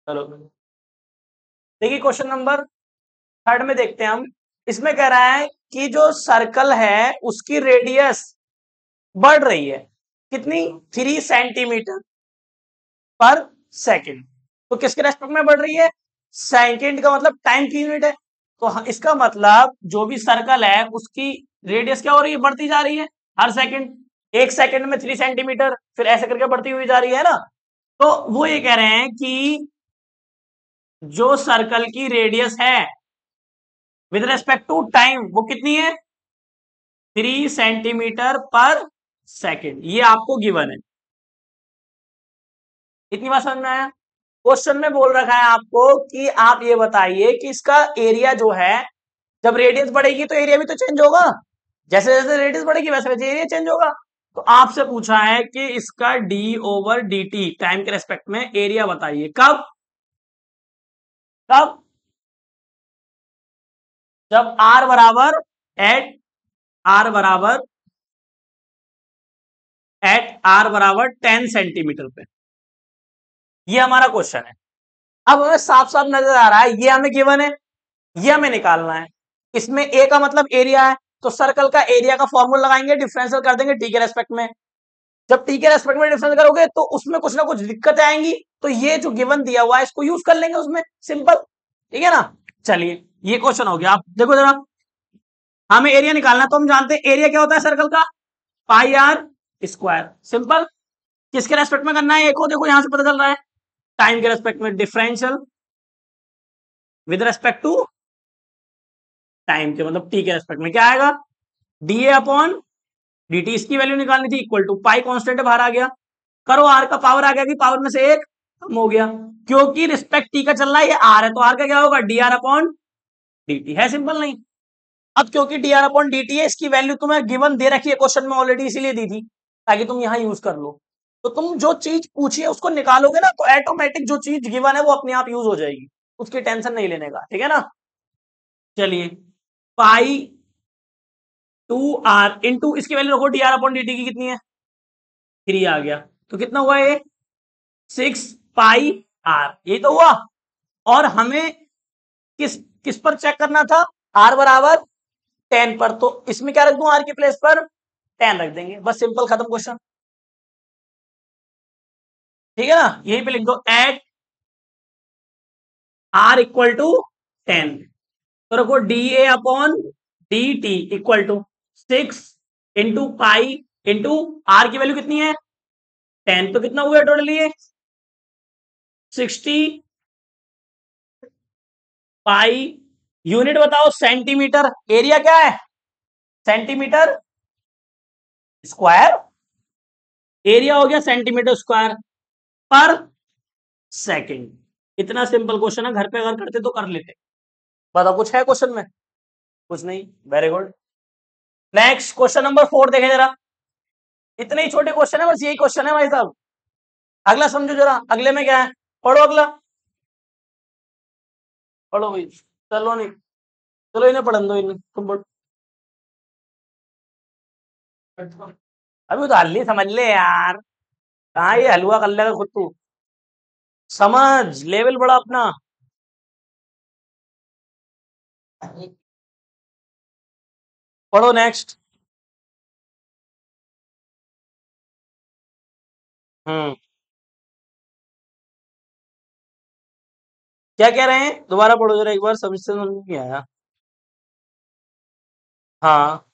चलो देखिए question number third में देखते हैं हम। इसमें कह रहा है कि जो सर्कल है उसकी रेडियस बढ़ रही है कितनी, 3 सेंटीमीटर पर सेकेंड। तो किसके रेस्पेक्ट में बढ़ रही है, सेकेंड का मतलब टाइम की यूनिट है। तो इसका मतलब जो भी सर्कल है उसकी रेडियस क्या हो रही है, बढ़ती जा रही है हर सेकंड। 1 सेकंड में 3 सेंटीमीटर, फिर ऐसे करके बढ़ती हुई जा रही है ना। तो वो ये कह रहे हैं कि जो सर्कल की रेडियस है विद रेस्पेक्ट टू टाइम वो कितनी है, 3 सेंटीमीटर पर सेकेंड। ये आपको गिवन है। इतनी बात समझ में आया। क्वेश्चन में बोल रखा है आपको कि आप ये बताइए कि इसका एरिया जो है, जब रेडियस बढ़ेगी तो एरिया भी तो चेंज होगा, जैसे जैसे रेडियस बढ़ेगी वैसे वैसे एरिया चेंज होगा। तो आपसे पूछा है कि इसका D over D T time के रेस्पेक्ट में एरिया बताइए। कब कब, जब आर बराबर एट आर बराबर आर बराबर 10 सेंटीमीटर पे। ये हमारा क्वेश्चन है। अब हमें साफ साफ नजर आ रहा है ये हमें गिवन है, ये हमें निकालना है। इसमें ए का मतलब एरिया है, तो सर्कल का एरिया का फॉर्मूला लगाएंगे, डिफरेंशियल कर देंगे टी के रेस्पेक्ट में। जब टी के रेस्पेक्ट में डिफरेंस करोगे तो उसमें कुछ ना कुछ दिक्कतें आएंगी, तो ये जो गिवन दिया हुआ है इसको यूज कर लेंगे उसमें, सिंपल। ठीक है ना। चलिए ये क्वेश्चन हो गया। आप देखो जरा, हमें एरिया निकालना है तो हम जानते हैं एरिया क्या होता है सर्कल का, पाई आर स्क्वायर, सिंपल। किसके रेस्पेक्ट में करना है, एक को देखो यहां से पता चल रहा है, टाइम के रेस्पेक्ट में differential with respect to time के, मतलब टी के रेस्पेक्ट में क्या आएगा, D A upon D T. इसकी वैल्यू निकालनी थी, इक्वल टू पाई कॉन्स्टेंट बाहर आ गया, करो आर का पावर आ गया कि पावर में से एक कम हो गया, क्योंकि रिस्पेक्ट टी का चल रहा है, ये आर है तो आर का क्या होगा, D R upon D T है, सिंपल नहीं। अब क्योंकि D R upon D T है, इसकी वैल्यू तुम्हें गिवन दे रखी है क्वेश्चन में ऑलरेडी, इसीलिए दी थी ताकि तुम यहां यूज कर लो। तो तुम जो चीज पूछी है उसको निकालोगे ना तो ऑटोमेटिक जो चीज गिवन है वो अपने आप यूज हो जाएगी, उसकी टेंशन नहीं लेने का, ठीक है ना। चलिए पाई 2 आर इंटू इसकी वैल्यू रखो, D R upon D T की कितनी है, 3 आ गया, तो कितना हुआ ये, 6 पाई आर, यही तो हुआ। और हमें किस किस पर चेक करना था, आर बराबर 10 पर, तो इसमें क्या रख दूं आर की प्लेस पर 10 रख देंगे, बस सिंपल, खत्म क्वेश्चन। ठीक है ना, यहीं पे लिख दो एट आर इक्वल टू 10, तो रखो D A upon D T equal to 6 into pi into R की वैल्यू कितनी है 10, तो कितना हुआ टोटली 60 पाई। यूनिट बताओ सेंटीमीटर, एरिया क्या है सेंटीमीटर स्क्वायर, एरिया हो गया सेंटीमीटर स्क्वायर पर सेकंड। इतना सिंपल क्वेश्चन है, घर पे अगर करते तो कर लेते। बताओ कुछ है क्वेश्चन में, कुछ नहीं, very good. Next question number 4 देखें जरा। इतने ही छोटे क्वेश्चन है, बस यही क्वेश्चन है भाई साहब। अगला समझो जरा, अगले में क्या है, पढ़ो अगला, पढ़ो भाई। चलो नहीं, चलो इन्हें पढ़न दो, इन्हें तुम पढ़ो। अभी तो हल्ली समझ ले यार, कहाँ ये हलवा कर लेगा खुद तू, समझ लेवल बड़ा अपना। पढ़ो नेक्स्ट। हम्म, क्या कह रहे हैं, दोबारा पढ़ो जरा एक बार, समझ से समझ नहीं आया। हाँ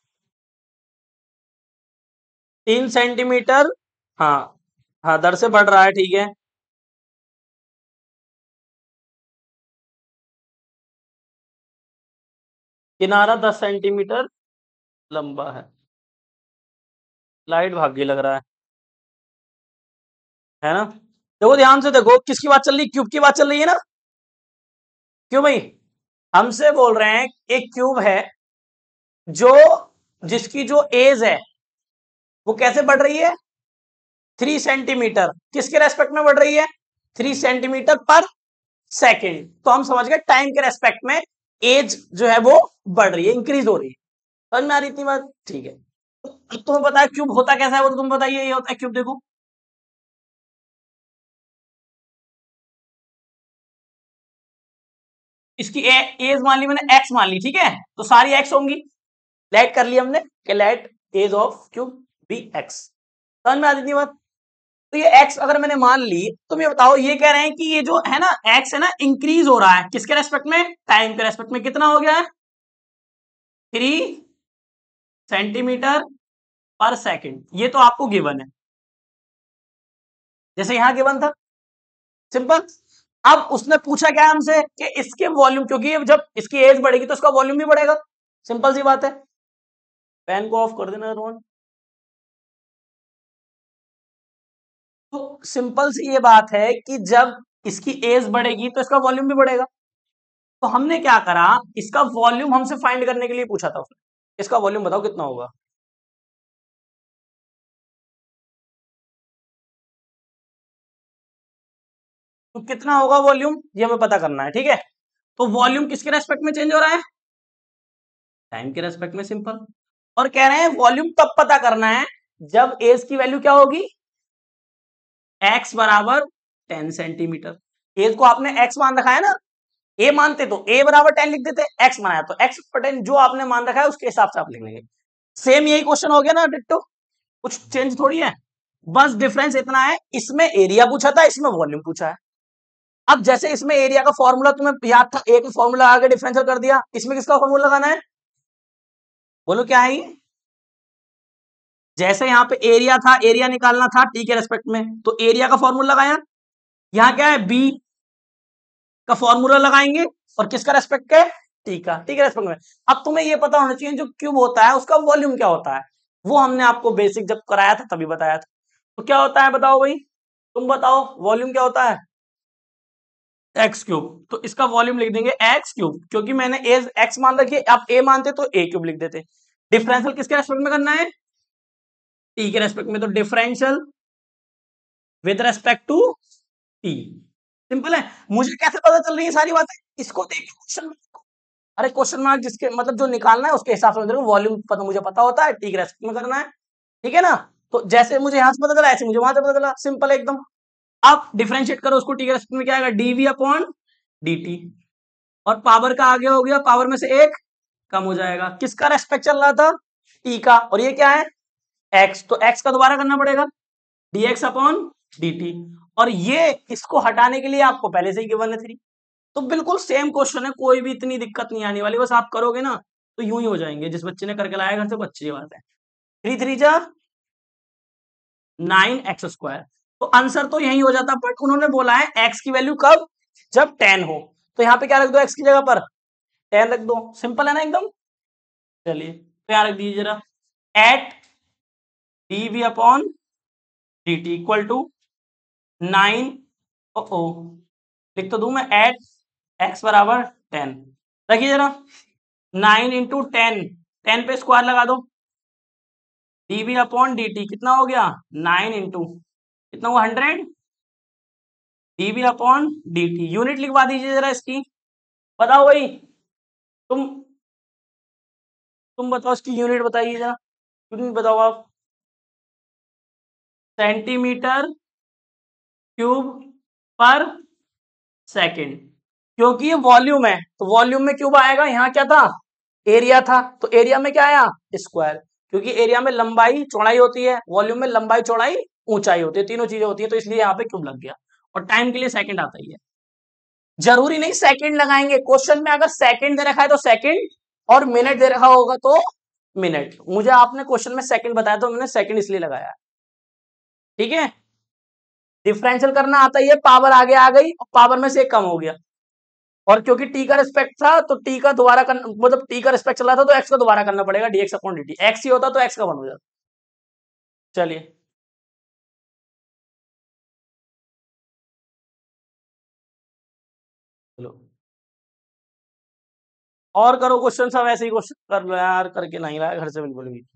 3 सेंटीमीटर, हाँ हाँ दर से बढ़ रहा है, ठीक है। किनारा 10 सेंटीमीटर लंबा है, लाइट भाग गई लग रहा है ना। देखो ध्यान से देखो, किसकी बात चल रही है, क्यूब की बात चल रही है ना। क्यों भाई, हमसे बोल रहे हैं एक क्यूब है जो, जिसकी जो एज है वो कैसे बढ़ रही है, 3 सेंटीमीटर, किसके रेस्पेक्ट में बढ़ रही है, 3 सेंटीमीटर पर सेकेंड। तो हम समझ गए टाइम के रेस्पेक्ट में एज जो है वो बढ़ रही है, इंक्रीज हो रही है। समझ में आ रही इतनी बात, ठीक है। अब तुम्हें पता है क्यूब होता कैसा है, वो तो तुम बताइए, ये होता है क्यूब, देखो इसकी एज मान ली मैंने, एक्स मान ली, ठीक है, तो सारी एक्स होंगी। लेट कर ली हमने कि let edge of cube be X. समझ में आ जाती बात। तो ये एक्स अगर मैंने मान ली, तो ये बताओ, ये कह रहे हैं कि ये जो है ना एक्स है ना, इंक्रीज हो रहा है किसके रेस्पेक्ट में, टाइम के रेस्पेक्ट में। कितना हो गया है, 3 सेंटीमीटर पर सेकेंड। ये तो आपको गिवन है, जैसे यहां गिवन था, सिंपल। अब उसने पूछा क्या हमसे कि इसके वॉल्यूम, क्योंकि जब इसकी एज बढ़ेगी तो इसका वॉल्यूम भी बढ़ेगा, सिंपल सी बात है। पेन को ऑफ कर देना रोहन। तो सिंपल सी ये बात है कि जब इसकी एज बढ़ेगी तो इसका वॉल्यूम भी बढ़ेगा। तो हमने क्या करा, इसका वॉल्यूम हमसे फाइंड करने के लिए पूछा था उसने, इसका वॉल्यूम बताओ कितना होगा। तो कितना होगा वॉल्यूम, ये हमें पता करना है, ठीक है। तो वॉल्यूम किसके रेस्पेक्ट में चेंज हो रहा है, टाइम के रेस्पेक्ट में, सिंपल। और कह रहे हैं वॉल्यूम तब पता करना है जब एज की वैल्यू क्या होगी, एक्स बराबर 10 सेंटीमीटर। एज को आपने एक्स मान रखा है ना, ए मानते तो ए बराबर 10 लिख देते, एक्स बनाया तो एक्स पर 10, जो आपने मान रखा है उसके हिसाब से आप लिख लेंगे। सेम यही क्वेश्चन हो गया ना डिट्टो, कुछ चेंज थोड़ी है। बस डिफरेंस इतना है, इसमें एरिया पूछा था, इसमें वॉल्यूम पूछा है। अब जैसे इसमें एरिया का फॉर्मूला तुम्हें याद था, एक फॉर्मूला आगे डिफरेंशियल कर दिया, इसमें किसका फॉर्मूला लगाना है, बोलो क्या है ये। जैसे यहां पे एरिया था, एरिया निकालना था टी के रेस्पेक्ट में, तो एरिया का फॉर्मूला लगाया। यहां क्या है, बी का फॉर्मूला लगाएंगे, और किसका रेस्पेक्ट है, टी का, टी के रेस्पेक्ट में। अब तुम्हें ये पता होना चाहिए जो क्यूब होता है उसका वॉल्यूम क्या होता है, वो हमने आपको बेसिक जब कराया था तभी बताया था। तो क्या होता है बताओ भाई, तुम बताओ वॉल्यूम क्या होता है, एक्स क्यूब। तो इसका वॉल्यूम लिख देंगे एक्स क्यूब, क्योंकि मैंने एज एक्स मान रखी है, आप ए मानते तो ए क्यूब लिख देते। डिफरेंशियल किसके रेस्पेक्ट में करना है, टी के रेस्पेक्ट में, तो differential with respect to T. Simple है। मुझे कैसे पता चल रही है सारी बातें, इसको देख के क्वेश्चन, अरे क्वेश्चन मार्क जिसके मतलब जो निकालना है उसके हिसाब से वॉल्यूम पता, मुझे पता होता है, टी के रेस्पेक्ट में करना है, ठीक है ना। तो जैसे मुझे यहां से पता चला, ऐसे मुझे वहां से पता चला, सिंपल है एकदम। आप डिफरेंशिएट करो उसको, टी के रेस्पेक्ट में क्या आएगा, डीवी अपॉन डी। और पावर का आगे हो गया, पावर में से एक कम हो जाएगा, किसका रेस्पेक्ट चल रहा था, टी का, और ये क्या है, एक्स, तो एक्स का दोबारा करना पड़ेगा, dx अपॉन dt। और ये इसको हटाने के लिए आपको पहले से ही गिवन है 3। तो बिल्कुल सेम क्वेश्चन है, कोई भी इतनी दिक्कत नहीं आने वाली, बस आप करोगे ना तो यूं ही हो जाएंगे, जिस बच्चे ने करके लाया घर से वो अच्छी बात है। 3 3 जा 9 x स्क्वायर। तो आंसर तो यही हो जाता, बट उन्होंने बोला है एक्स की वैल्यू कब, जब 10 हो। तो यहाँ पे क्या रख दो, एक्स की जगह पर 10 रख दो, सिंपल है ना एकदम। चलिए तो यहाँ रख दीजिए जरा, at dv upon dt equal to 9, ओ लिख तो दू मैं, एट एक्स बराबर 10। रखिए जरा, 9 × 10, 10 पे स्क्वायर लगा दो, dv अपॉन dt कितना हो गया, 9 इंटू कितना हुआ, 100, dv अपॉन dt। यूनिट लिखवा दीजिए जरा इसकी, बताओ भाई, तुम तुम बताओ इसकी यूनिट बताइए जरा, यूनिट बताओ आप, सेंटीमीटर क्यूब पर सेकेंड। क्योंकि ये वॉल्यूम है तो वॉल्यूम में क्यूब आएगा, यहाँ क्या था, एरिया था, तो एरिया में क्या आया, स्क्वायर। क्योंकि एरिया में लंबाई चौड़ाई होती है, वॉल्यूम में लंबाई चौड़ाई ऊंचाई होती है, तीनों चीजें होती है, तो इसलिए यहाँ पे क्यूब लग गया। और टाइम के लिए सेकंड आता ही है, जरूरी नहीं सेकंड लगाएंगे, क्वेश्चन में अगर सेकंड दे रखा है तो सेकंड, और मिनट दे रखा होगा तो मिनट। मुझे आपने क्वेश्चन में सेकंड बताया तो मैंने सेकंड इसलिए लगाया, ठीक है। डिफरेंशियल करना आता ही है, पावर आगे आ गई और पावर में से एक कम हो गया, और क्योंकि टी का रिस्पेक्ट था तो टी का दोबारा मतलब टी का रिस्पेक्ट चला था तो एक्स का दोबारा करना पड़ेगा, डीएक्स अपॉन dt, एक्स ही होता तो एक्स का 1 हो जाता। चलिए चलो और करो क्वेश्चन, सब ऐसे ही क्वेश्चन कर लो यार, करके नहीं लाया घर से बिल्कुल भी।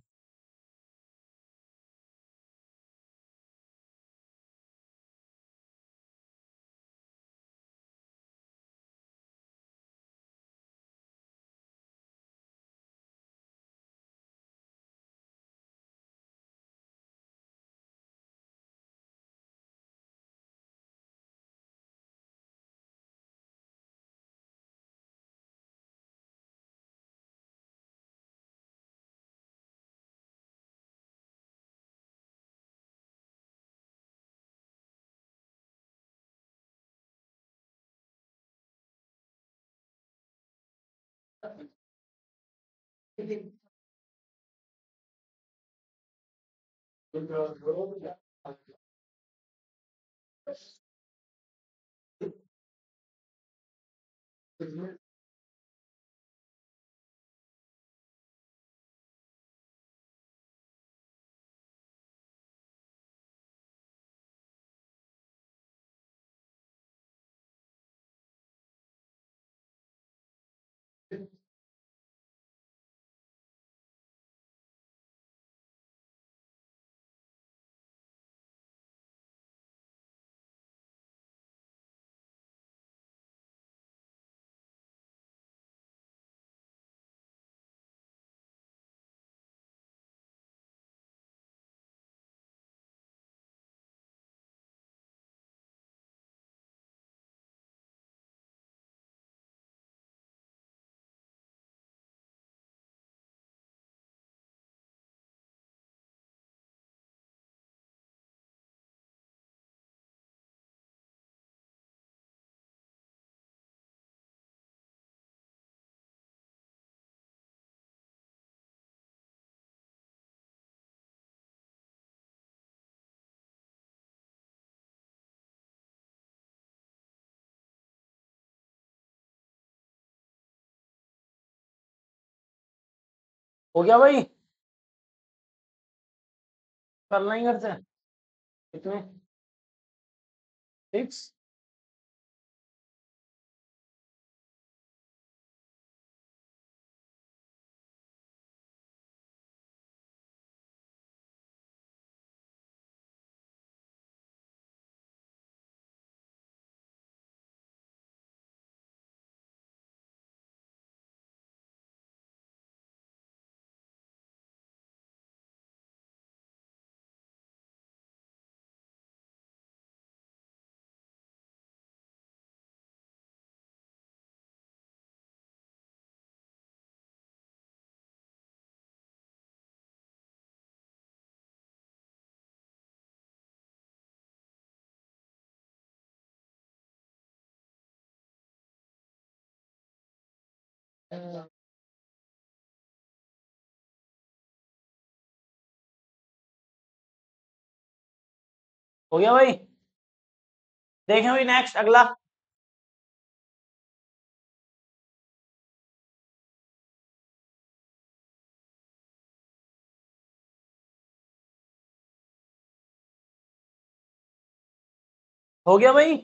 हो गया भाई? करना ही करते हैं कितने? 6। हो गया भाई? देखें भाई नेक्स्ट अगला। हो गया भाई?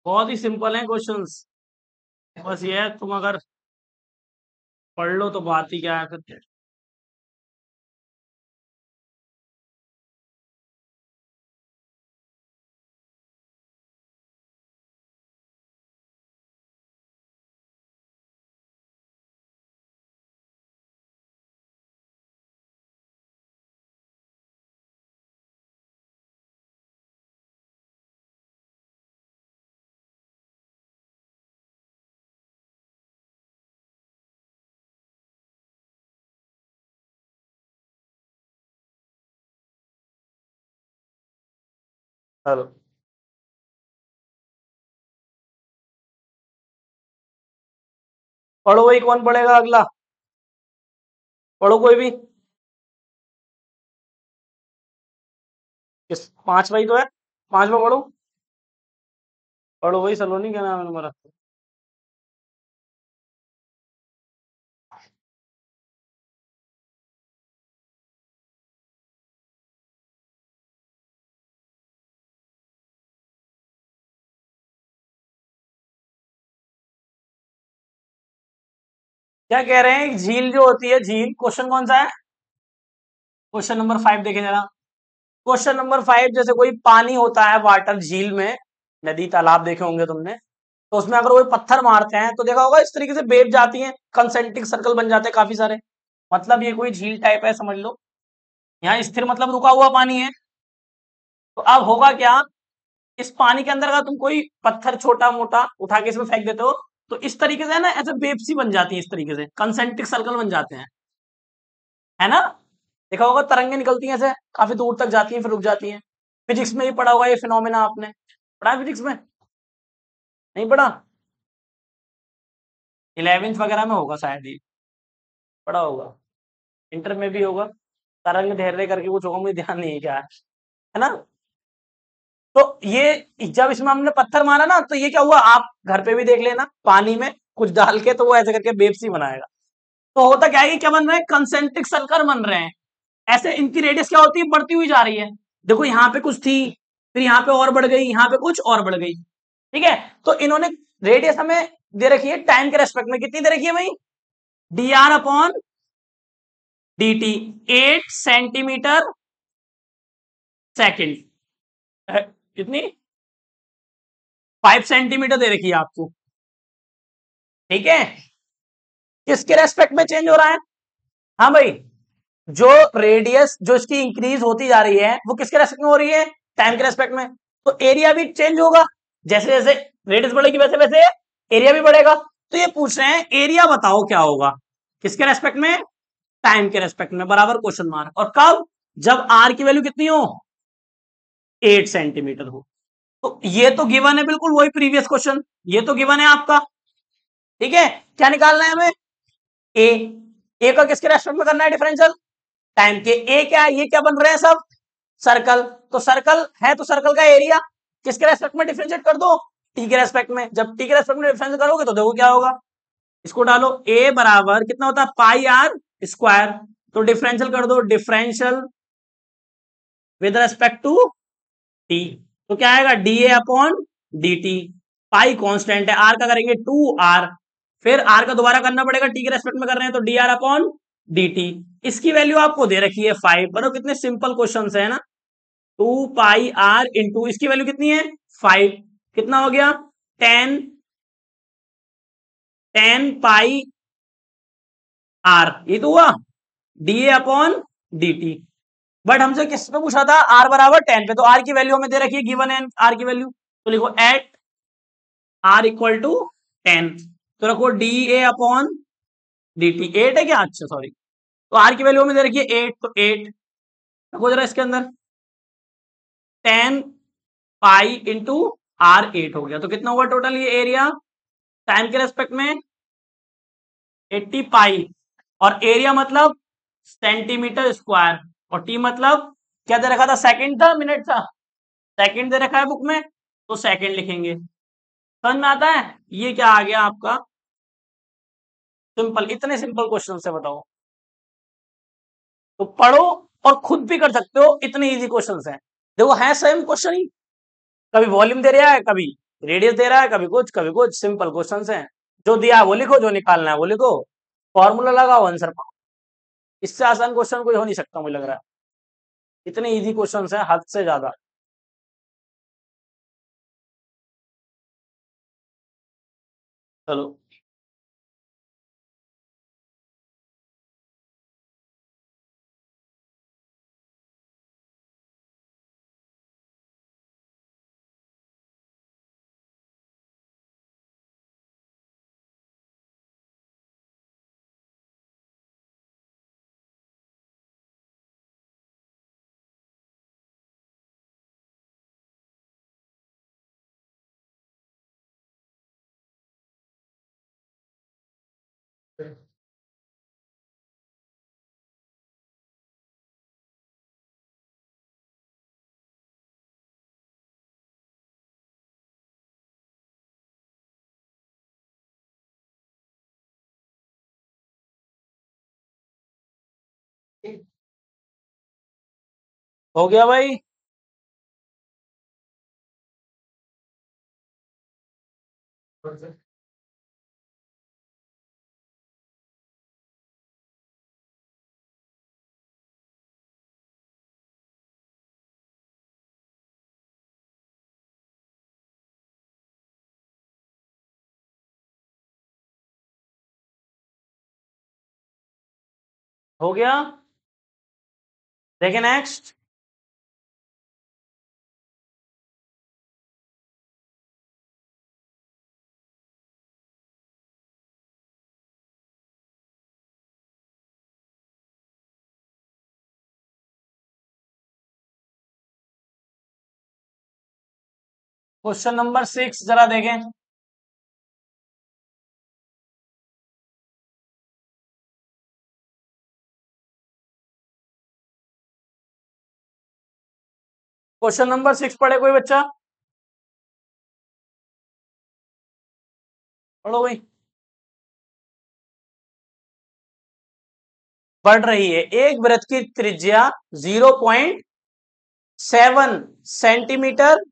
बहुत ही सिंपल है क्वेश्चंस। बस ये है, तुम अगर पढ़ लो तो बात ही क्या है फिर। चलो पढ़ो भाई, कौन पढ़ेगा अगला? पढ़ो कोई भी। किस 5 भाई तो है, 5 में पढ़ो। पढ़ो भाई, सलोनी क्या नाम है तुम्हारा? क्या कह रहे हैं, झील जो होती है झील, क्वेश्चन कौन सा है? क्वेश्चन नंबर 5 देखें जरा। क्वेश्चन नंबर 5, जैसे कोई पानी होता है वाटर, झील में, नदी तालाब देखे होंगे तुमने, तो उसमें अगर कोई पत्थर मारते हैं तो देखा होगा इस तरीके से वेव जाती हैं, कंसेंट्रिक सर्कल बन जाते हैं काफी सारे। मतलब ये कोई झील टाइप है समझ लो। यहाँ स्थिर मतलब रुका हुआ पानी है। तो अब होगा क्या, इस पानी के अंदर अगर तुम कोई पत्थर छोटा मोटा उठा के इसमें फेंक देते हो, तो इस तरीके से है ना, ऐसे वेव सी बन जाती है, इस तरीके से कंसेंट्रिक सर्कल बन जाते हैं, है ना? देखा होगा तरंगे निकलती हैं ऐसे, काफी दूर तक जाती हैं फिर रुक जाती हैं। फिजिक्स में ही पढ़ा होगा ये फिनोमेना आपने, पढ़ा है फिजिक्स में? नहीं पढ़ा? 11th वगैरह में होगा शायद, ये पढ़ा होगा, इंटर में भी होगा, तरंग धैर्य करके कुछ होगा, मुझे ध्यान नहीं है क्या है ना। तो ये जब इसमें हमने पत्थर मारा ना, तो ये क्या हुआ, आप घर पे भी देख लेना, पानी में कुछ डाल के तो वो ऐसे करके वेव सी बनाएगा। तो होता क्या है कि क्या बन रहे हैं, कंसेंट्रिक सर्कल बन रहे हैं। ऐसे इनकी रेडियस क्या होती है, बढ़ती हुई जा रही है। देखो यहाँ पे कुछ थी, फिर यहाँ पे और बढ़ गई, यहाँ पे कुछ और बढ़ गई, ठीक है। तो इन्होंने रेडियस हमें दे रखी है टाइम के रेस्पेक्ट में, कितनी दे रखी है भाई, dr upon dt, 8 centimetre second, कितनी, 5 सेंटीमीटर दे रखी है आपको, ठीक है। किसके रेस्पेक्ट में चेंज हो रहा है, हाँ भाई, जो रेडियस जो इसकी इंक्रीज होती जा रही है वो किसके रेस्पेक्ट में हो रही है, टाइम के रेस्पेक्ट में। तो एरिया भी चेंज होगा, जैसे जैसे रेडियस बढ़ेगी वैसे वैसे एरिया भी बढ़ेगा। तो ये पूछ रहे हैं एरिया बताओ क्या होगा, किसके रेस्पेक्ट में, टाइम के रेस्पेक्ट में, बराबर क्वेश्चन मार्क। और कब, जब आर की वैल्यू कितनी हो, 8 सेंटीमीटर हो। तो ये तो गिवन है, बिल्कुल वही प्रीवियस क्वेश्चन, ये तो गिवन है आपका, ठीक है। क्या निकालना है हमें, ए, ए का किसके रेस्पेक्ट में करना है डिफरेंशियल, टाइम के। ए क्या है, ये क्या बन रहे हैं सब, सर्कल, तो सर्कल है तो सर्कल का एरिया किसके रेस्पेक्ट में डिफरेंशिएट कर दो, टी के रेस्पेक्ट में। जब टी के रेस्पेक्ट में डिफरेंशिएट करोगे तो देखो क्या होगा, इसको डालो, ए बराबर कितना होता है, पाई आर स्क्वायर, तो डिफरेंशियल कर दो, differential with respect to T, तो क्या आएगा, D A upon D T. Pi constant है, आर का करेंगे 2r, फिर आर का दोबारा करना पड़ेगा, टी के रेस्पेक्ट में कर रहे हैं तो D R upon D T. इसकी वैल्यू आपको दे रखी है 5, बनो कितने सिंपल क्वेश्चन है ना। 2 पाई आर इंटू इसकी वैल्यू कितनी है 5, कितना हो गया, 10 पाई आर, ये तो हुआ D A upon D T. But हमसे किस पे पूछा था, आर बराबर 10 पे, तो आर की वैल्यू हमें दे रखी है, गिवन है आर की वैल्यू, तो लिखो एट आर इक्वल टू 10, तो रखो D A upon D T. 8 है क्या, अच्छा सॉरी, तो आर की वैल्यू हमें दे रखी है 8, तो 8 रखो जरा इसके अंदर, 10 पाई इंटू आर 8 हो गया, तो कितना हुआ टोटल ये एरिया टाइम के रेस्पेक्ट में, 80 पाई, और एरिया मतलब सेंटीमीटर स्क्वायर, और टी मतलब क्या दे रखा था, सेकंड था मिनट था, सेकंड दे रखा है बुक में, तो सेकंड लिखेंगे। समझ में आता है, ये क्या आ गया आपका, सिंपल, इतने सिंपल क्वेश्चन से बताओ, तो पढ़ो और खुद भी कर सकते हो, इतने इजी क्वेश्चन हैं। देखो है सेम क्वेश्चन ही, कभी वॉल्यूम दे रहा है, कभी रेडियस दे रहा है, कभी कुछ कभी कुछ, सिंपल क्वेश्चन हैं। जो दिया है वो लिखो, जो निकालना है वो लिखो, फॉर्मूला लगाओ, आंसर पाओ। इससे आसान क्वेश्चन कोई हो नहीं सकता मुझे लग रहा है, इतने इजी क्वेश्चन हैं हद से ज्यादा। चलो, हो गया भाई, हो गया, देखिए नेक्स्ट, क्वेश्चन नंबर 6 जरा देखें, क्वेश्चन नंबर 6 पढ़े कोई बच्चा? पढ़ो भाई। बढ़ रही है, एक वृत्त की त्रिज्या 0.7 सेंटीमीटर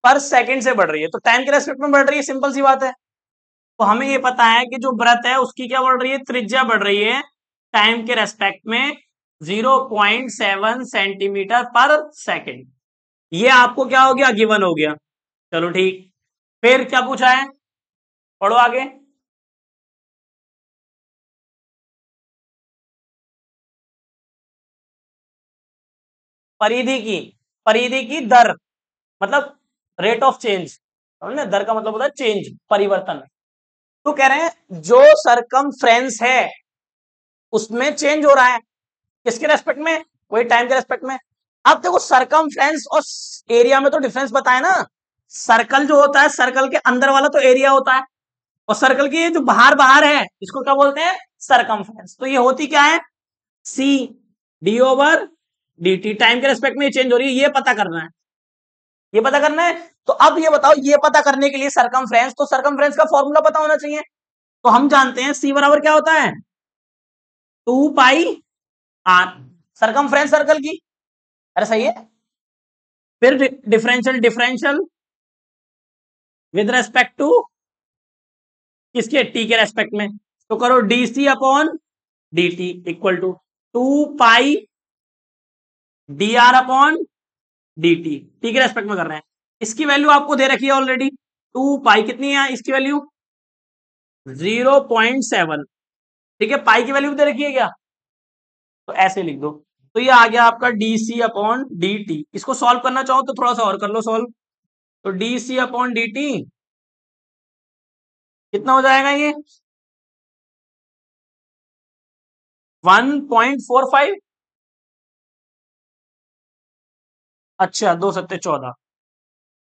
पर सेकंड से बढ़ रही है, तो टाइम के रेस्पेक्ट में बढ़ रही है, सिंपल सी बात है। तो हमें ये पता है कि जो वृत्त है उसकी क्या बढ़ रही है, त्रिज्या बढ़ रही है टाइम के रेस्पेक्ट में 0.7 सेंटीमीटर पर सेकंड। ये आपको क्या हो गया, गिवन हो गया। चलो ठीक, फिर क्या पूछा है, पढ़ो आगे। परिधि की, परिधि की दर मतलब रेट ऑफ चेंज, समझे? दर का मतलब होता है चेंज, परिवर्तन। तो कह रहे हैं जो सरकमफ्रेंस है उसमें चेंज हो रहा है, किसके रेस्पेक्ट में, वही टाइम के रेस्पेक्ट में। अब देखो सरकमफ्रेंस और एरिया में तो डिफरेंस बताए ना। सर्कल जो होता है, सर्कल के अंदर वाला तो एरिया होता है, और सर्कल की जो बाहर बाहर है इसको क्या बोलते हैं, सरकमफ्रेंस। तो ये होती क्या है, C D over D T, time के रेस्पेक्ट में चेंज हो रही है, ये पता करना है, ये पता करना है। तो अब ये बताओ, ये पता करने के लिए सरकमफ्रेंस, तो सरकमफ्रेंस का फॉर्मूला पता होना चाहिए। तो हम जानते हैं सी बराबर क्या होता है, 2 पाई आर, सरकमफ्रेंस सर्कल की। अरे सही है। फिर differential, differential with respect to किसके, टी के रेस्पेक्ट में। तो करो D C upon D T equal to 2 pi D R upon D T, T के रेस्पेक्ट में कर रहे हैं। इसकी वैल्यू आपको दे रखी है ऑलरेडी, 2 पाई कितनी है इसकी वैल्यू, 0.7। ठीक है, पाई की वैल्यू दे रखी है क्या, तो ऐसे लिख दो। तो ये आ गया आपका D C upon D T. इसको सॉल्व करना चाहो तो थोड़ा सा और कर लो सॉल्व। तो D C upon D T कितना हो जाएगा ये, 1.45। अच्छा, 2 सत्ते 14,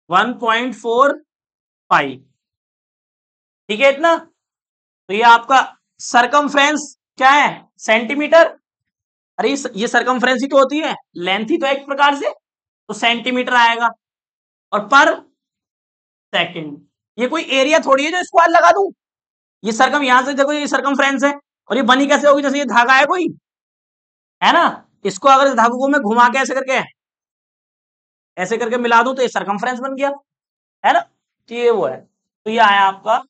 1.4 पाई। ठीक है इतना। तो ये आपका सरकमफ्रेंस क्या है, सेंटीमीटर। अरे ये सरकमफ्रेंस ही तो होती है, लेंथ ही तो है एक प्रकार से, तो सेंटीमीटर आएगा। और पर सेकंड, ये कोई एरिया थोड़ी है जो स्क्वायर लगा दूं। ये सरकम, यहां से देखो ये सरकमफ्रेंस है, और ये बनी कैसे होगी, जैसे ये धागा है कोई, है ना। इसको अगर इस धागे को मैं घुमा के ऐसे करके मिला दूं तो ये सरकमफ्रेंस बन गया, है ना। तो ये वो है, तो ये आया आपका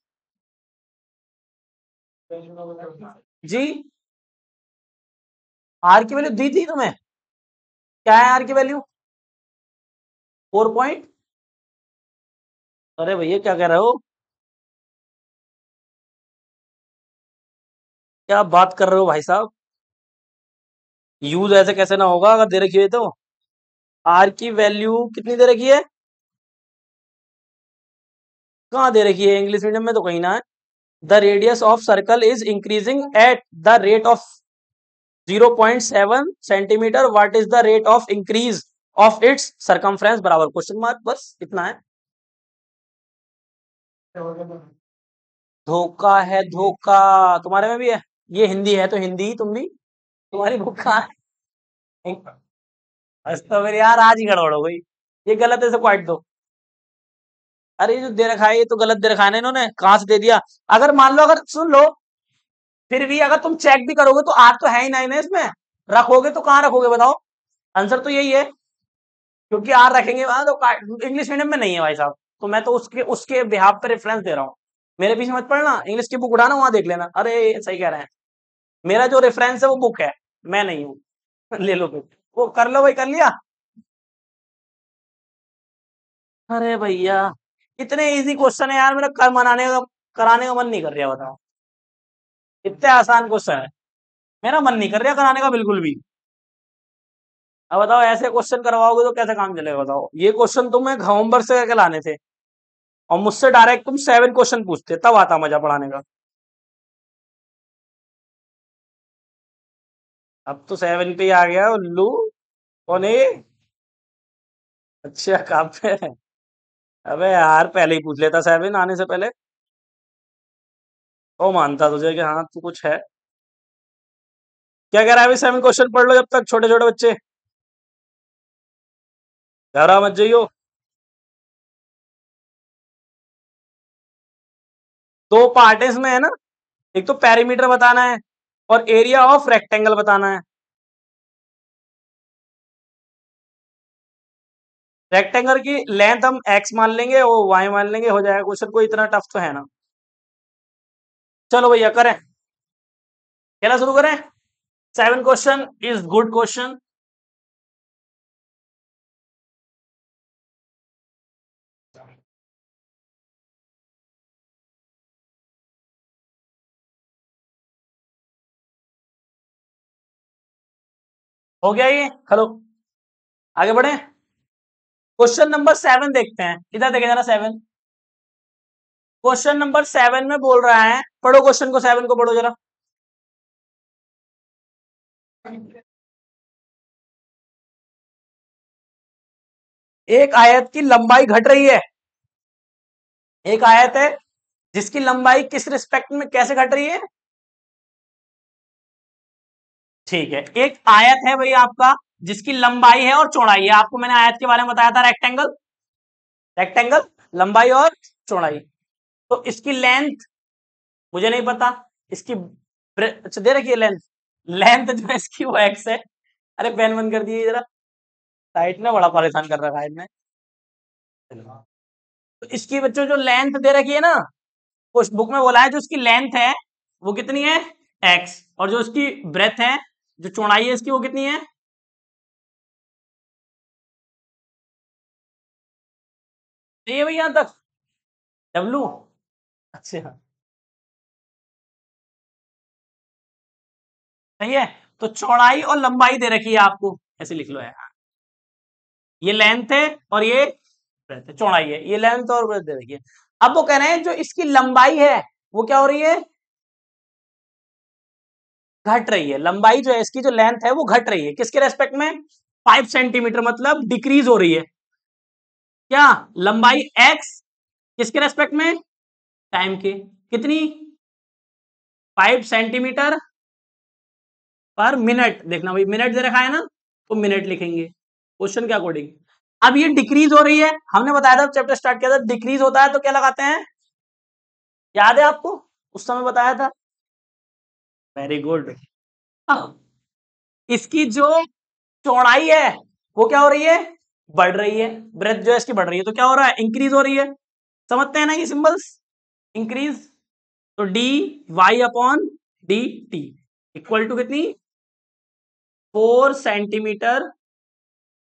जी। आर की वैल्यू दी थी तुम्हें, क्या है आर की वैल्यू, 4 पॉइंट। अरे भैया क्या कह रहे हो, क्या बात कर रहे हो भाई साहब, यूज ऐसे कैसे ना होगा अगर दे रखी है तो। आर की वैल्यू कितनी दे रखी है, कहाँ दे रखी है, इंग्लिश मीडियम में तो कहीं ना है। The radius of circle is increasing at the rate of 0.7 centimetre, what is the rate of increase of its circumference बराबर क्वेश्चन मार्क, बस इतना है। धोखा है धोखा, तुम्हारे में भी है। ये हिंदी है तो हिंदी, तुम भी, तुम्हारी बुक कहाँ है। बस तो फिर यार आज ही गड़बड़ हो गई, ये गलत है, इसे क्वाइट दो। अरे ये जो दे रखा है ये तो गलत दे रखा है ना इन्होंने, कहाँ से दे दिया। अगर मान लो, अगर सुन लो, फिर भी अगर तुम चेक भी करोगे तो आर तो है ही नहीं ना इसमें, रखोगे तो कहाँ रखोगे बताओ। आंसर तो यही है, क्योंकि आर रखेंगे वहां तो इंग्लिश मीडियम में नहीं है भाई साहब। तो मैं तो उसके उसके बिहाफ पे रेफरेंस दे रहा हूँ, मेरे पीछे मत पढ़ना, इंग्लिश की बुक उठाना वहां देख लेना। अरे सही कह रहे हैं, मेरा जो रेफरेंस है वो बुक है, मैं नहीं हूँ। ले लो बुक, वो कर लो भाई, कर लिया। अरे भैया इतने इजी क्वेश्चन है यार, मेरा कर मनाने का, कराने का मन नहीं कर रहा, बताओ। इतने आसान क्वेश्चन है, मेरा मन नहीं कर रहा कराने का बिल्कुल भी। अब बताओ ऐसे क्वेश्चन करवाओगे तो कैसे काम चलेगा, बताओ। ये क्वेश्चन तुम्हें होमवर्क से करके लाने थे, और मुझसे डायरेक्ट तुम 7 क्वेश्चन पूछते, तब आता मजा पढ़ाने का। अब तो 7 पे ही आ गया उल्लू। कौन है ये? अच्छा, कहाँ पे है? अबे यार पहले ही पूछ लेता 7 आने से पहले, तो मानता तुझे कि हाँ तू कुछ है। क्या कह रहा है अभी, 7 क्वेश्चन पढ़ लो जब तक, छोटे छोटे बच्चे। घबरा मत जाइयो। दो पार्ट है इसमें, है ना। एक तो पेरीमीटर बताना है और एरिया ऑफ रेक्टेंगल बताना है। रेक्टेंगल की लेंथ हम एक्स मान लेंगे और वाई मान लेंगे, हो जाएगा क्वेश्चन। कोई इतना टफ तो है ना। चलो भैया करें, कहना शुरू करें। 7 क्वेश्चन इज गुड क्वेश्चन। हो गया ये, हेलो, आगे बढ़े। क्वेश्चन नंबर 7 देखते हैं, इधर देखें जरा 7। क्वेश्चन नंबर 7 में बोल रहा है, पढ़ो क्वेश्चन को, 7 को पढ़ो जरा। एक आयत की लंबाई घट रही है। एक आयत है जिसकी लंबाई किस रिस्पेक्ट में कैसे घट रही है। ठीक है, एक आयत है भाई आपका जिसकी लंबाई है और चौड़ाई है। आपको मैंने आयत के बारे में बताया था, रेक्टेंगल। रेक्टेंगल, लंबाई और चौड़ाई। तो इसकी लेंथ मुझे नहीं पता, इसकी अच्छा दे रखी है लेंथ। लेंथ जो है इसकी वो एक्स है। अरे पेन बंद कर दिए जरा, साइड में बड़ा परेशान कर रखा है इसने। तो इसकी बच्चों जो लेंथ दे रखी है ना, उस बुक में बोला है जो इसकी लेंथ है वो कितनी है, एक्स। और जो इसकी ब्रेथ है, जो चौड़ाई है इसकी, वो कितनी है। ये भाई यहां तक डब्लू। अच्छा सही है। तो चौड़ाई और लंबाई दे रखी है आपको, ऐसे लिख लो यार। ये लेंथ है और ये ब्रेथ है, चौड़ाई है, ये लेंथ और ब्रेथ दे रखी है। अब वो कह रहे हैं जो इसकी लंबाई है वो क्या हो रही है, घट रही है। लंबाई जो है इसकी, जो लेंथ है वो घट रही है, किसके रेस्पेक्ट में, 5 सेंटीमीटर, मतलब डिक्रीज हो रही है। क्या लंबाई एक्स, किसके रेस्पेक्ट में, टाइम के। कितनी, 5 सेंटीमीटर पर मिनट। देखना भाई मिनट दे रखा है ना, तो मिनट लिखेंगे क्वेश्चन के अकॉर्डिंग। अब ये डिक्रीज हो रही है, हमने बताया था चैप्टर स्टार्ट किया था, डिक्रीज होता है तो क्या लगाते हैं, याद है आपको, उस समय बताया था। Very good. इसकी जो चौड़ाई है वो क्या हो रही है, बढ़ रही है। ब्रेथ जो है इसकी बढ़ रही है, तो क्या हो रहा है, इंक्रीज हो रही है। समझते हैं ना ये सिंबल्स, इंक्रीज। तो D Y upon D T equal to कितनी, 4 सेंटीमीटर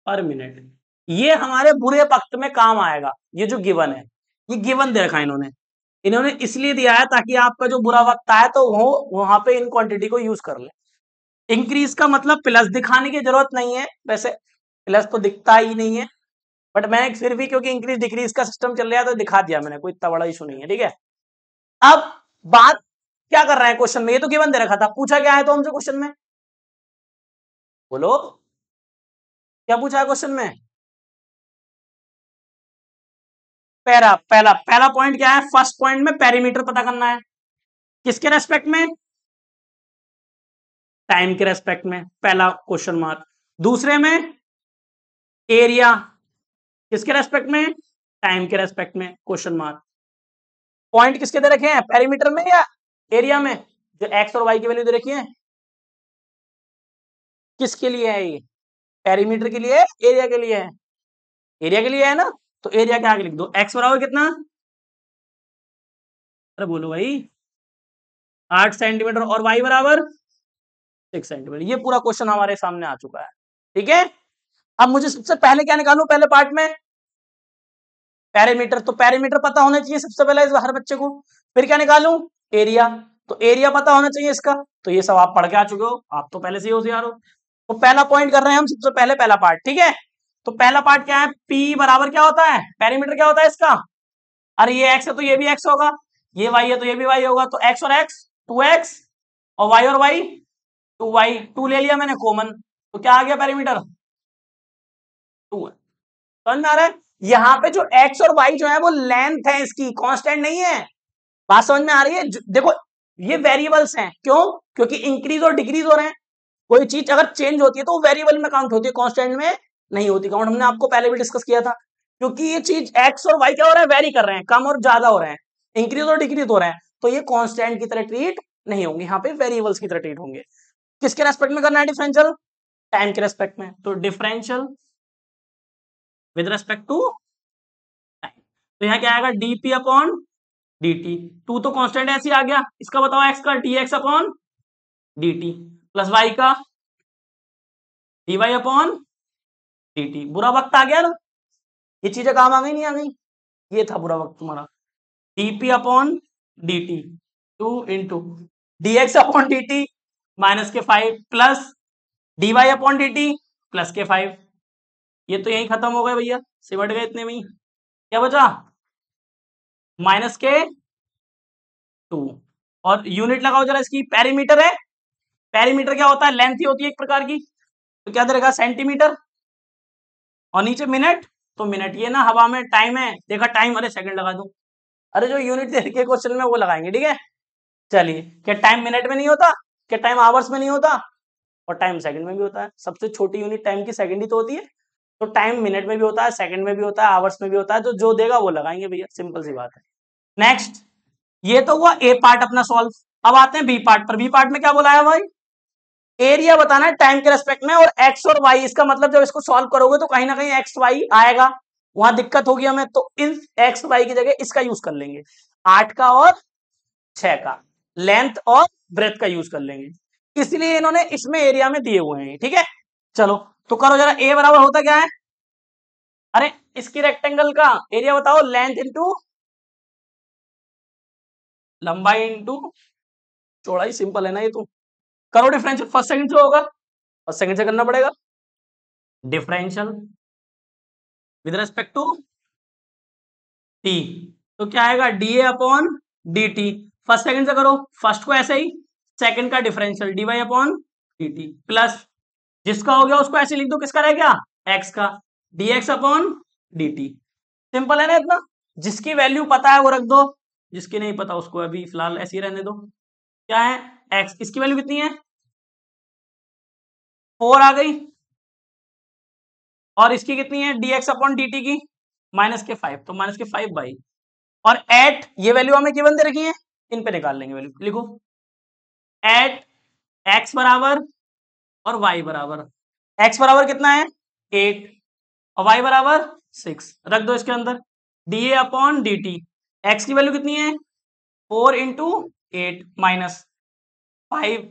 पर मिनट। ये हमारे बुरे वक्त में काम आएगा। ये जो गिवन है, ये गिवन दे रखा है इन्होंने। इन्होंने इसलिए दिया है ताकि आपका जो बुरा वक्त आए तो वो वहां पे इन क्वांटिटी को यूज कर ले। इंक्रीज का मतलब प्लस दिखाने की जरूरत नहीं है, वैसे प्लस तो दिखता ही नहीं है, बट मैंने फिर भी क्योंकि इंक्रीज डिक्रीज का सिस्टम चल रहा है तो दिखा दिया मैंने, कोई इतना बड़ा इशू नहीं है, ठीक है। अब बात क्या कर रहे हैं क्वेश्चन में, ये तो गिवन दे रखा था, पूछा क्या है तो हमसे क्वेश्चन में, बोलो क्या पूछा है क्वेश्चन में। पहला पहला पहला पॉइंट क्या है, फर्स्ट पॉइंट में पेरीमीटर पता करना है, किसके रेस्पेक्ट में, टाइम के रेस्पेक्ट में, पहला क्वेश्चन मार्क। दूसरे में एरिया, किसके रेस्पेक्ट में, टाइम के रेस्पेक्ट में, क्वेश्चन मार्क। पॉइंट किसके दे रखे हैं, पेरीमीटर में या एरिया में, जो एक्स और वाई की वैल्यू दे रखी है। किसके लिए है ये, पेरीमीटर के लिए, एरिया के लिए है, एरिया के लिए है ना। तो एरिया के आगे लिख दो, एक्स बराबर कितना, अरे बोलो भाई, 8 सेंटीमीटर, और वाई बराबर 6 सेंटीमीटर। ये पूरा क्वेश्चन हमारे सामने आ चुका है, ठीक है। अब मुझे सबसे पहले क्या निकालू, पहले पार्ट में पेरीमीटर, तो पेरीमीटर पता होना चाहिए सबसे पहले इस हर बच्चे को। फिर क्या निकालू, एरिया, तो एरिया पता होना चाहिए इसका। तो ये सब आप पढ़ के आ चुके हो, आप तो पहले से ही होशियार हो। तो पहला पॉइंट कर रहे हैं हम सबसे पहले, पहला पार्ट, ठीक है। तो पहला पार्ट क्या है, पी बराबर क्या होता है, पेरीमीटर क्या होता है इसका, अरे ये एक्स है तो ये भी एक्स होगा, ये वाई है तो ये भी वाई होगा, तो एक्स और एक्स 2x, और वाई और वाई 2y, 2 ले लिया मैंने कॉमन, तो क्या आ गया पेरीमीटर, 2 है। समझ में आ रहा है, यहाँ पे जो एक्स और वाई जो है वो लेंथ है इसकी, कांस्टेंट नहीं है। बात समझ में आ रही है, देखो ये वेरिएबल्स हैं, क्यों, क्योंकि इंक्रीज और डिक्रीज हो रहे हैं। कोई चीज अगर चेंज होती है तो वो वेरिएबल में काउंट होती है, कांस्टेंट में नहीं होती काउंट, हमने आपको पहले भी डिस्कस किया था, क्योंकि ये चीज एक्स और वाई क्या हो रहा है, वेरी कर रहे हैं, कम और ज्यादा हो रहे हैं, इंक्रीज और डिक्रीज हो रहे हैं, तो ये कांस्टेंट की तरह ट्रीट नहीं होंगे, यहाँ पे वेरिएबल्स की तरह ट्रीट होंगे। किसके रेस्पेक्ट में करना है डिफरेंशियल, टाइम के रेस्पेक्ट में, तो differential with respect to time, तो यहाँ क्या आएगा डीपी अपॉन dt, टू तो कांस्टेंट ऐसे ही आ गया, इसका बताओ x का dx upon dt plus y का dy अपॉन dt। बुरा वक्त आ गया ना, ये चीजें काम आ गई नहीं आ गई, ये था बुरा वक्त तुम्हारा, dp upon dt, 2 × dx upon dt minus के 5 plus dy upon dt plus के 5, ये तो यही खत्म हो गए भैया, सिमट गए इतने में ही, क्या बचा माइनस के 2, और यूनिट लगाओ जरा इसकी, पेरीमीटर है, पेरीमीटर क्या होता है, लेंथ ही होती है एक प्रकार की, तो क्या देगा सेंटीमीटर, और नीचे मिनट, तो मिनट, ये ना हवा में टाइम है, देखा टाइम, अरे सेकंड लगा दूं, अरे जो यूनिट दे रखी है क्वेश्चन में वो लगाएंगे, ठीक है। चलिए, क्या टाइम मिनट में नहीं होता, क्या टाइम आवर्स में नहीं होता, और टाइम सेकंड में भी होता है, सबसे छोटी यूनिट टाइम की सेकंड ही तो होती है, तो टाइम मिनट में भी होता है, सेकंड में भी होता है, आवर्स में भी होता है, तो जो देगा वो लगाएंगे भैया, सिंपल सी बात है। नेक्स्ट, ये तो हुआ ए पार्ट अपना सॉल्व, अब आते हैं बी पार्ट पर। बी पार्ट में क्या बोला है भाई, एरिया बताना है टाइम के रेस्पेक्ट में, और एक्स और वाई, इसका मतलब जब इसको सॉल्व करोगे तो कहीं ना कहीं एक्स वाई आएगा, वहां दिक्कत होगी हमें, तो इन एक्स वाई की जगह इसका यूज कर लेंगे, 8 का और 6 का, लेंथ और ब्रेथ का यूज कर लेंगे, इसलिए इन्होंने इसमें एरिया में दिए हुए हैं, ठीक है। चलो तो करो जरा, ए बराबर होता क्या है, अरे इसकी रेक्टेंगल का एरिया बताओ, लेंथ इंटू लंबाई इंटू चौड़ाई, सिंपल है ना ये तो, करो डिफरेंशियल, फर्स्ट सेकंड से होगा, फर्स्ट सेकंड से करना पड़ेगा, differential with respect to T, तो क्या आएगा D A upon D T, first second से करो, फर्स्ट को ऐसे ही, सेकंड का differential D Y upon D T plus, जिसका हो गया उसको ऐसे लिख दो, किसका रह गया एक्स का, D x upon D T, simple है ना इतना, जिसकी वैल्यू पता है वो रख दो, जिसकी नहीं पता उसको अभी फिलहाल ऐसे ही रहने दो, क्या है एक्स, इसकी वैल्यू कितनी है 4 आ गई, और इसकी कितनी है D x upon D T की माइनस के 5, तो माइनस के 5 बाई, और एट ये वैल्यू हमें गिवन दे रखी है, इन पे निकाल लेंगे वैल्यू, लिखो एट एक्स बराबर और वाई बराबर, एक्स बराबर कितना है 8 और वाई बराबर 6, रख दो इसके अंदर, D A upon D T, x की वैल्यू कितनी है 4 इंटू 8 माइनस 5,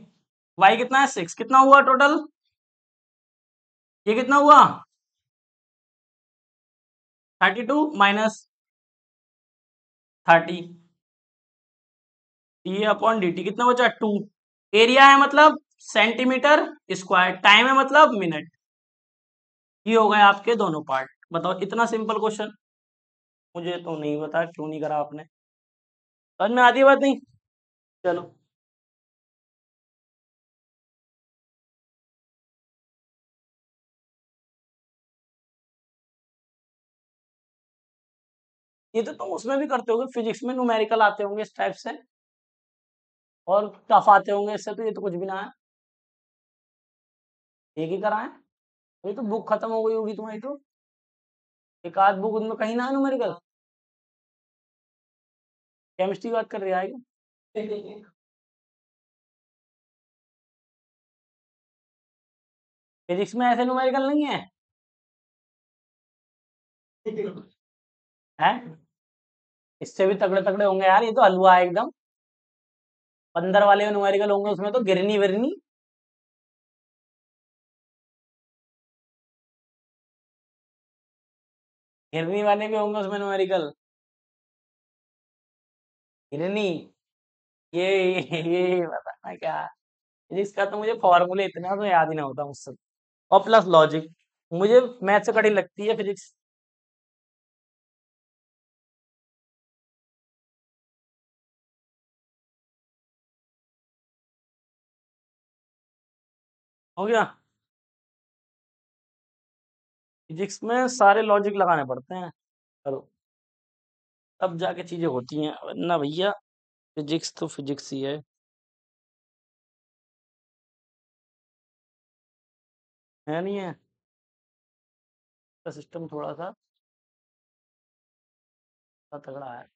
वाई कितना है 6, कितना हुआ टोटल, ये कितना हुआ 32 minus 30, D upon D T कितना बचा 2, एरिया है मतलब सेंटीमीटर स्क्वायर, टाइम है मतलब मिनट, ये हो गए आपके दोनों पार्ट, बताओ इतना सिंपल क्वेश्चन, मुझे तो नहीं पता क्यों नहीं करा आपने, समझ में आती है बात नहीं, चलो ये तो तुम उसमें भी करते होगे, फिजिक्स में न्यूमेरिकल आते होंगे इस टाइप से, और टफ आते होंगे इससे, तो ये तो कुछ भी ना है, एक ही करा है, ये तो बुक खत्म हो गई होगी तुम्हारी तो, एक आध बुक उनमें कहीं ना है न्यूमेरिकल, केमिस्ट्री बात कर रही है फिजिक्स में ऐसे न्यूमेरिकल नहीं है, है इससे भी तगड़े तगड़े होंगे यार, ये तो हलवा है एकदम, 15 वाले न्यूमेरिकल होंगे उसमें तो, गिरनी विरनी, गिरनी वाले भी होंगे उसमें न्यूमेरिकल, गिरनी, ये बताना क्या, फिजिक्स का तो मुझे फॉर्मूले इतना तो याद ही ना होता मुझसे, और प्लस लॉजिक, मुझे मैथ से कड़ी लगती है फिजिक्स, हो गया, फिजिक्स में सारे लॉजिक लगाने पड़ते हैं, चलो तब जाके चीजें होती हैं, वरना भैया फिजिक्स तो फिजिक्स ही है नहीं है। सिस्टम थोड़ा सा तगड़ा है।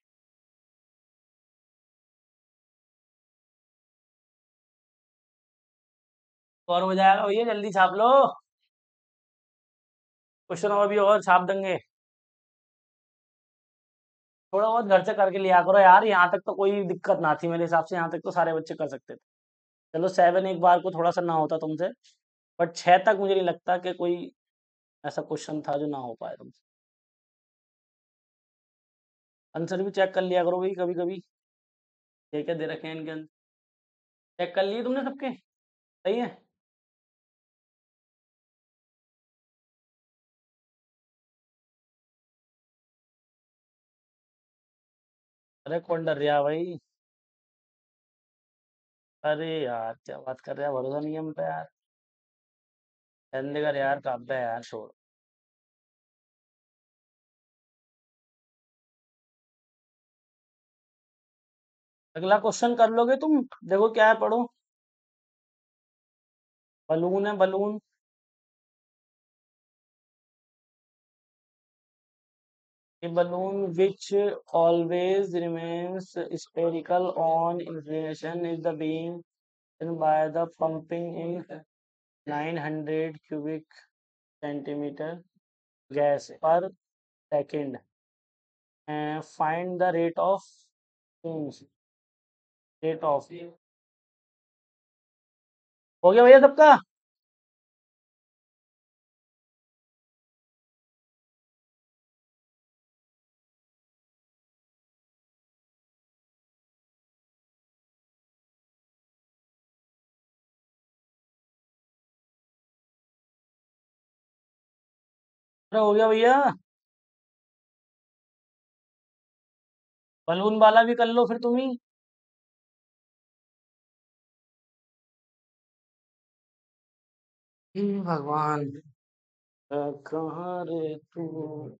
और हो जाएगा भैया, जल्दी छाप लो। क्वेश्चन और भी और छाप देंगे। थोड़ा बहुत घर से करके लिया करो यार, यहाँ तक तो कोई दिक्कत ना थी मेरे हिसाब से, यहाँ तक तो सारे बच्चे कर सकते थे। चलो 7 एक बार को थोड़ा सा ना होता तुमसे, बट 6 तक मुझे नहीं लगता कि कोई ऐसा क्वेश्चन था जो ना हो पाए तुमसे। आंसर भी चेक कर लिया करो भाई कभी कभी, क्या क्या दे रखे हैं इनके अंदर। चेक कर लिए तुमने सबके? सही है। अरे कौन डर रहा भाई? अरे यार क्या बात कर रहे हैं, भरोसा नहीं है हम पे यार। रहने का यार, काव्य है यार, छोड़। अगला क्वेश्चन कर लोगे तुम? देखो क्या है, पढ़ो। बलून है, balloon. A balloon which always remains spherical on inflation is the being by the pumping in 900 cubic centimeter gas per second, and find the rate of हो गया भैया सबका? अरे हो गया भैया। बलून वाला भी कर लो फिर तुम ही। भगवान, कहाँ रे तू?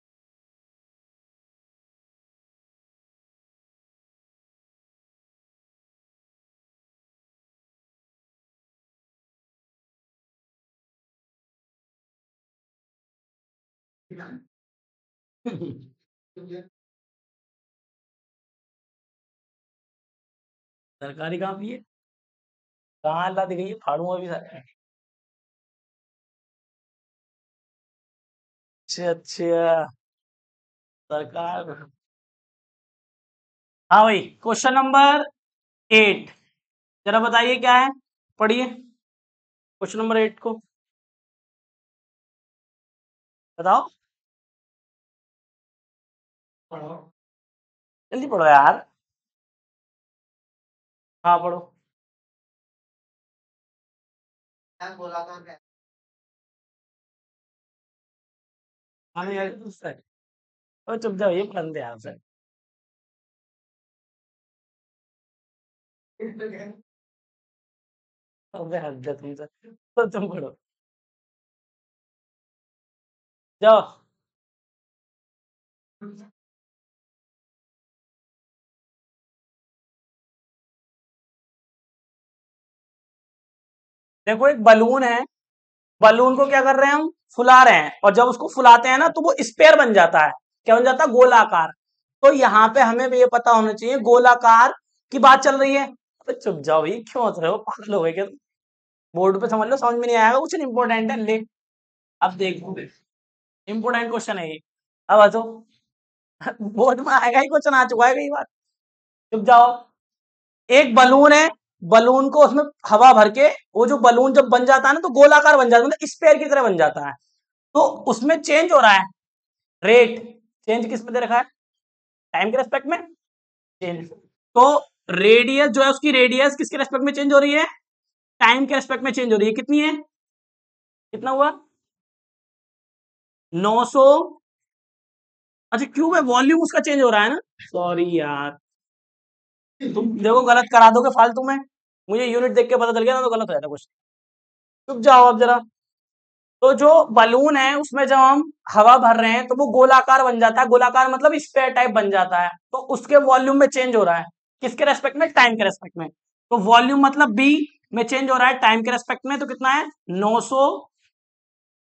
सरकारी कहाँ भी है? कहाँ अल्लाह दिख गई है, फाड़ूंगा भी सारे। अच्छा अच्छा। सरकार। हाँ भाई, क्वेश्चन नंबर 8, जरा बताइए क्या है, पढ़िए क्वेश्चन नंबर 8 को, बताओ। पढ़ो, जल्दी पढ़ो यार। हाँ पढ़ो। हाँ यार सर, ओ चुप जाओ, ये पढ़ दे यार सर। अबे हद है तुमसे, तो तुम पढ़ो, जाओ। देखो एक बलून है, बलून को क्या कर रहे हैं हम, फुला रहे हैं, और जब उसको फुलाते हैं ना तो वो स्पेयर बन जाता है। क्या बन जाता है? गोलाकार। तो यहाँ पे हमें भी ये पता होना चाहिए गोलाकार की बात चल रही है। अबे चुप जाओ भाई, क्यों हंस रहे हो, पागल हो गए क्या? बोर्ड पे समझ लो, समझ में नहीं आएगा, कुछ इंपॉर्टेंट है ले। अब देखो, इंपॉर्टेंट क्वेश्चन है ये। अब हंसो। बोर्ड में आएगा ही, क्वेश्चन आ चुका है कई बार। चुप जाओ। एक बलून है, बलून को उसमें हवा भर के, वो जो बलून जब बन जाता है ना तो गोलाकार बन जाता है, मतलब स्पेयर की तरह बन जाता है। तो उसमें चेंज हो रहा है रेट। चेंज किस में दे रखा है? टाइम के रेस्पेक्ट में चेंज। तो रेडियस जो है, उसकी रेडियस किसके रेस्पेक्ट में चेंज हो रही है? टाइम के रेस्पेक्ट में चेंज हो रही है। कितनी है? कितना हुआ? 900। अच्छा क्यों है, वॉल्यूम उसका चेंज हो रहा है ना। सॉरी यार, तुम देखो गलत करा दोगे फालतू में, मुझे यूनिट देख के पता चल गया ना, तो गलत हो जाता कुछ। चुप जाओ अब जरा। तो जो बलून है उसमें जब हम हवा भर रहे हैं तो वो गोलाकार बन जाता है, गोलाकार मतलब स्फेयर टाइप बन जाता है, तो उसके वॉल्यूम में चेंज हो रहा है। किसके रेस्पेक्ट में? टाइम के रेस्पेक्ट में। तो वॉल्यूम मतलब बी में चेंज हो रहा है टाइम के रेस्पेक्ट में, तो कितना है? 900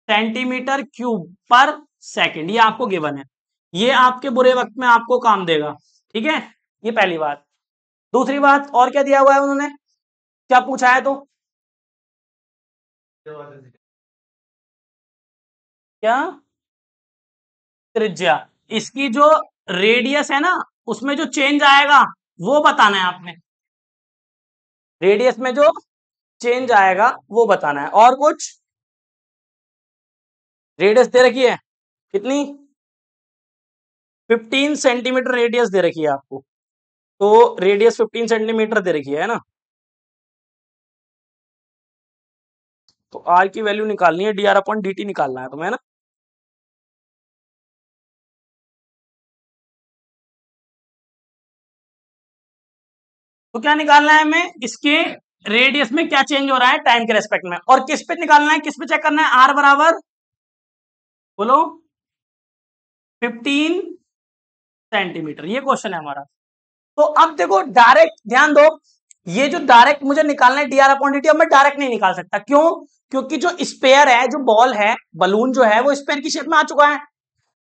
सेंटीमीटर क्यूब पर सेकंड, ये आपको गिवन है, ये आपके बुरे वक्त में आपको काम देगा, ठीक है। ये पहली बात। दूसरी बात, और क्या दिया हुआ है उन्होंने, क्या पूछा है तो क्या, त्रिज्या, इसकी जो रेडियस है ना उसमें जो चेंज आएगा वो बताना है आपने, रेडियस में जो चेंज आएगा वो बताना है। और कुछ, रेडियस दे रखी है कितनी, 15 सेंटीमीटर रेडियस दे रखी है आपको, तो रेडियस 15 सेंटीमीटर दे रखी है ना, तो आर की वैल्यू निकालनी है, D R upon D T निकालना है तुम्हें ना। तो क्या निकालना है हमें, इसके रेडियस में क्या चेंज हो रहा है टाइम के रेस्पेक्ट में, और किस पे निकालना है, किस पे चेक करना है, आर बराबर बोलो 15 सेंटीमीटर, ये क्वेश्चन है हमारा। तो अब देखो डायरेक्ट ध्यान दो, ये जो डायरेक्ट मुझे निकालना है D R upon D T, अब मैं डायरेक्ट नहीं निकाल सकता, क्यों, क्योंकि जो स्पेयर है, जो बॉल है, बलून जो है वो स्पेयर की शेप में आ चुका है।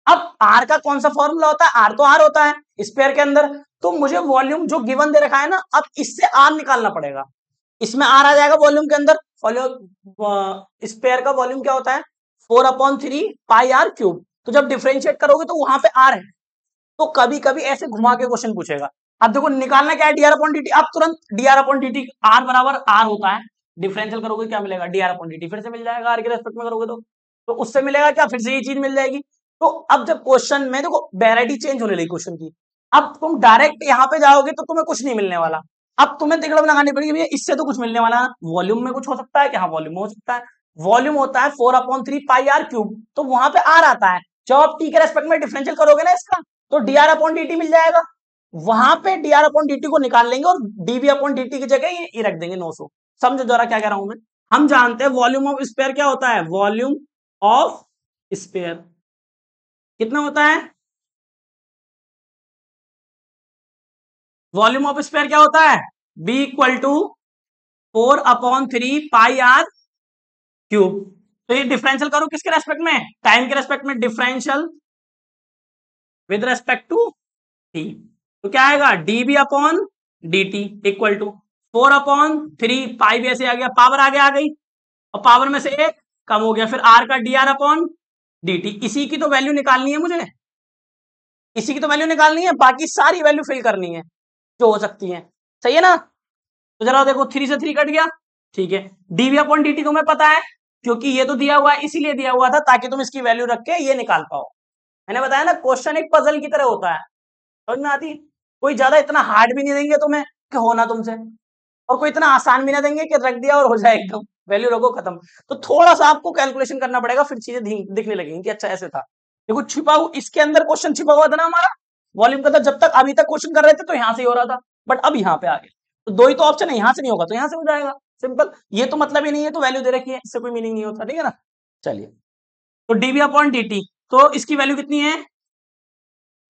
अब आर का कौन सा फॉर्मूला होता है, आर तो आर होता है स्पेयर के अंदर, तो मुझे वॉल्यूम जो गिवन दे रखा है ना, अब इससे आर निकालना पड़ेगा, इसमें आर आ जाएगा वॉल्यूम के अंदर, स्पेयर का वॉल्यूम क्या होता है 4/3 पाई आर क्यूब, तो जब डिफरेंशिएट करोगे तो वहां पे आर है, तो कभी कभी ऐसे घुमा के क्वेश्चन पूछेगा। अब देखो निकालना क्या है D R upon D T, अब तुरंत D R upon D T, R बराबर आर होता है, डिफरेंशियल करोगे क्या मिलेगा, D R upon D T फिर से मिल जाएगा आर के रेस्पेक्ट में करोगे तो उससे मिलेगा क्या, फिर से ये चीज मिल जाएगी। तो अब जब क्वेश्चन में देखो वैरायटी चेंज होने लगी क्वेश्चन की, अब तुम डायरेक्ट यहाँ पे जाओगे तो तुम्हें कुछ नहीं मिलने वाला, अब तुम्हें तिकड़म लगानी पड़ेगी भैया इससे तो कुछ मिलने वाला, वॉल्यूम में कुछ हो सकता है क्या, हाँ वॉल्यूम में हो सकता है, वॉल्यूम होता है 4/3 पाई आर क्यूब, तो वहां पे आर आता है, जब आप टी के रेस्पेक्ट में डिफरेंशियल करोगे ना इसका, तो D R upon D T मिल जाएगा, वहां पे D R upon D T को निकाल लेंगे और डीवी अपॉन डी टी की जगह ये रख देंगे 900। समझो जरा क्या कह रहा हूं मैं, हम जानते हैं वॉल्यूम ऑफ स्पेयर क्या होता है, वॉल्यूम ऑफ स्पेयर कितना होता है, वॉल्यूम ऑफ स्पेयर क्या होता है, B equal to 4/3 pi R cube, तो ये डिफरेंशियल करो किसके रेस्पेक्ट में, टाइम के रेस्पेक्ट में, differential with respect to T, तो क्या आएगा DB upon D T equal to 4/3 pi भी ऐसे आ गया, पावर आगे आ गई और पावर में से एक कम हो गया, फिर आर का D R upon D T, इसी की तो वैल्यू निकालनी है मुझे, इसी की तो वैल्यू निकालनी है, बाकी सारी वैल्यू फिल करनी है जो हो सकती है, सही है ना। तो जरा देखो 3 से 3 कट गया, ठीक है, डीवी अपॉन डी टी तुम्हें पता है, क्योंकि ये तो दिया हुआ है इसीलिए दिया हुआ था ताकि तुम इसकी वैल्यू रख के ये निकाल पाओ, मैंने बताया ना क्वेश्चन एक पजल की तरह होता है, समझ में आती, कोई ज्यादा इतना हार्ड भी नहीं देंगे तुम्हें कि होना तुमसे, और कोई इतना आसान भी ना देंगे कि रख दिया और हो जाए एकदम वैल्यू रखो खत्म, तो थोड़ा सा आपको कैलकुलेशन करना पड़ेगा, फिर चीजें दिखने लगेंगी कि अच्छा ऐसे था। देखो छिपा इसके अंदर क्वेश्चन छिपा हुआ था ना हमारा वॉल्यूम का, था जब तक अभी तक क्वेश्चन कर रहे थे तो यहाँ से ही हो रहा था, बट अब यहाँ पे आ गया, तो दो ही तो ऑप्शन है, यहाँ से नहीं होगा तो यहाँ से हो जाएगा, सिंपल, ये तो मतलब ही नहीं है तो वैल्यू दे रखी है, इससे कोई मीनिंग नहीं होता, ठीक है ना। चलिए, तो डीवी अपॉन डी टी, तो इसकी वैल्यू कितनी है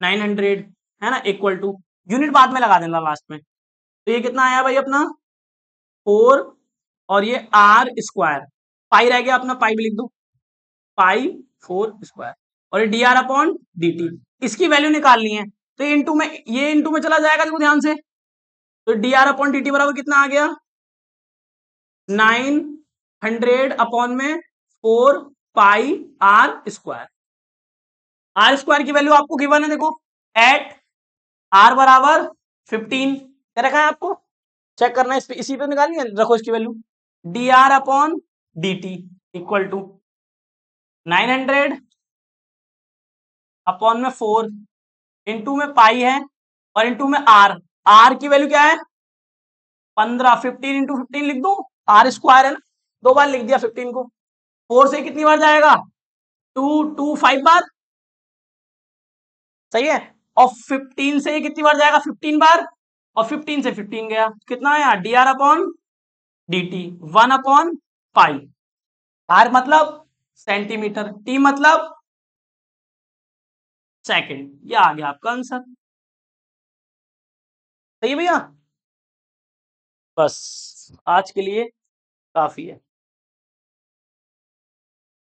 900 है ना, इक्वल टू, यूनिट बाद में लगा देना लास्ट में, तो ये कितना आया भाई अपना 4, और ये आर स्क्वायर, पाई रह गया अपना, पाई भी लिख दो, पाई 4 स्क्वायर, और ये D R upon D T, इसकी वैल्यू निकालनी है, तो ये इंटू में चला जाएगा, देखो ध्यान से, तो D R upon D T बराबर कितना आ गया 900 अपॉन में 4 पाई आर स्क्वायर, आर स्क्वायर की वैल्यू आपको गिवन है देखो, एट आर बराबर 15 क्या रखा है आपको, चेक करना है, इस पे इसी पे निकालनी है, रखो इसकी value, D R upon D T equal to 900 upon में 4 इंटू में पाई है और इंटू में आर, आर की वैल्यू क्या है 15, 15 इंटू 15 लिख दो, आर स्क्वायर है ना, दो बार लिख दिया 15 को, 4 से कितनी बार जाएगा 5 बार, सही है, और 15 से ये कितनी बार जाएगा 15 बार, और 15 से 15 गया, कितना आया D R upon D T 1/पाई, आर मतलब सेंटीमीटर, टी मतलब सेकंड, ये आ गया आपका आंसर, सही है भैया, बस आज के लिए काफी है।